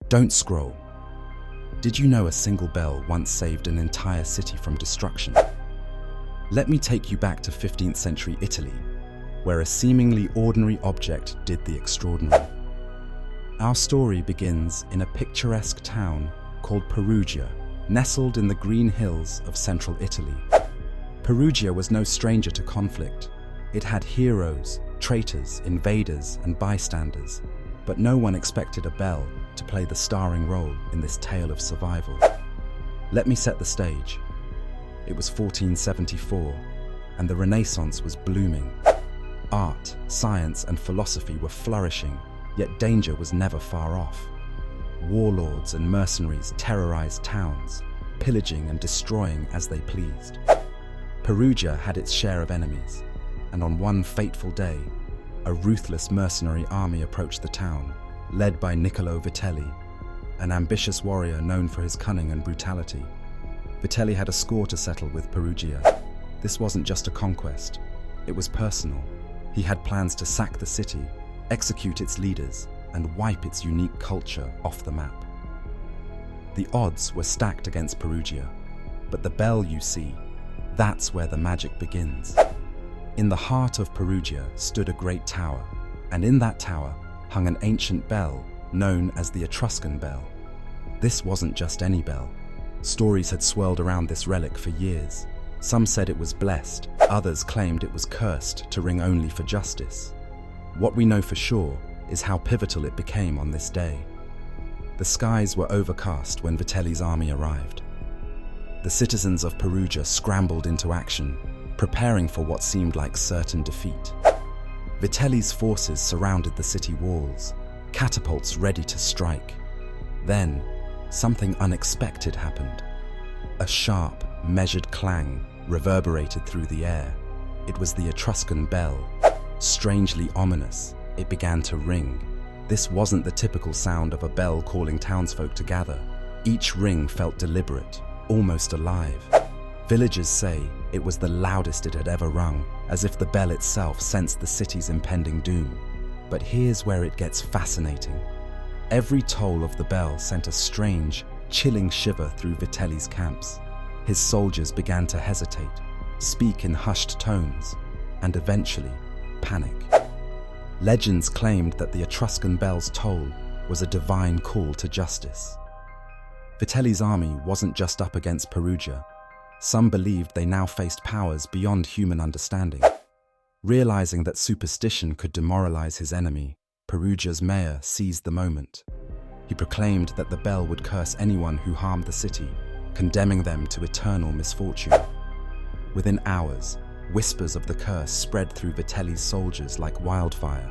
Don't scroll. Did you know a single bell once saved an entire city from destruction? Let me take you back to 15th century Italy, where a seemingly ordinary object did the extraordinary. Our story begins in a picturesque town called Perugia, nestled in the green hills of central Italy. Perugia was no stranger to conflict. It had heroes, traitors, invaders, and bystanders, but no one expected a bell to play the starring role in this tale of survival. Let me set the stage. It was 1474, and the Renaissance was blooming. Art, science, and philosophy were flourishing, yet danger was never far off. Warlords and mercenaries terrorized towns, pillaging and destroying as they pleased. Perugia had its share of enemies, and on one fateful day, a ruthless mercenary army approached the town, led by Niccolo Vitelli, an ambitious warrior known for his cunning and brutality. Vitelli had a score to settle with Perugia. This wasn't just a conquest, it was personal. He had plans to sack the city, execute its leaders, and wipe its unique culture off the map. The odds were stacked against Perugia, but the bell you see, that's where the magic begins. In the heart of Perugia stood a great tower, and in that tower hung an ancient bell known as the Etruscan bell. This wasn't just any bell. Stories had swirled around this relic for years. Some said it was blessed, others claimed it was cursed to ring only for justice. What we know for sure is how pivotal it became on this day. The skies were overcast when Vitelli's army arrived. The citizens of Perugia scrambled into action, preparing for what seemed like certain defeat. Vitelli's forces surrounded the city walls, catapults ready to strike. Then, something unexpected happened. A sharp, measured clang reverberated through the air. It was the Etruscan bell. Strangely ominous, it began to ring. This wasn't the typical sound of a bell calling townsfolk to gather. Each ring felt deliberate, almost alive. Villagers say it was the loudest it had ever rung, as if the bell itself sensed the city's impending doom. But here's where it gets fascinating. Every toll of the bell sent a strange, chilling shiver through Vitelli's camps. His soldiers began to hesitate, speak in hushed tones, and eventually panic. Legends claimed that the Etruscan bell's toll was a divine call to justice. Vitelli's army wasn't just up against Perugia. Some believed they now faced powers beyond human understanding. Realizing that superstition could demoralize his enemy, Perugia's mayor seized the moment. He proclaimed that the bell would curse anyone who harmed the city, condemning them to eternal misfortune. Within hours, whispers of the curse spread through Vitelli's soldiers like wildfire.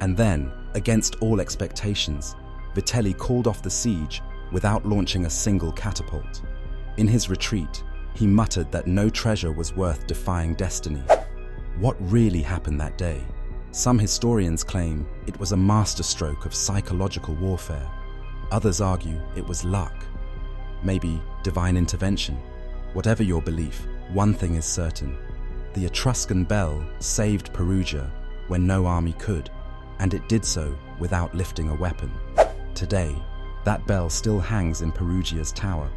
And then, against all expectations, Vitelli called off the siege without launching a single catapult. In his retreat, he muttered that no treasure was worth defying destiny. What really happened that day? Some historians claim it was a masterstroke of psychological warfare. Others argue it was luck, maybe divine intervention. Whatever your belief, one thing is certain. The Etruscan bell saved Perugia when no army could, and it did so without lifting a weapon. Today, that bell still hangs in Perugia's tower,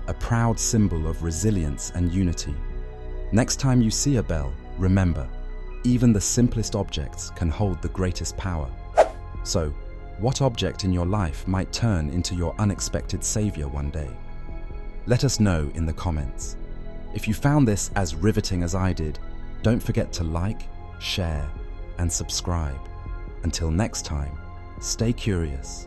a proud symbol of resilience and unity. Next time you see a bell, remember, even the simplest objects can hold the greatest power. So, what object in your life might turn into your unexpected savior one day? Let us know in the comments. If you found this as riveting as I did, don't forget to like, share, and subscribe. Until next time, stay curious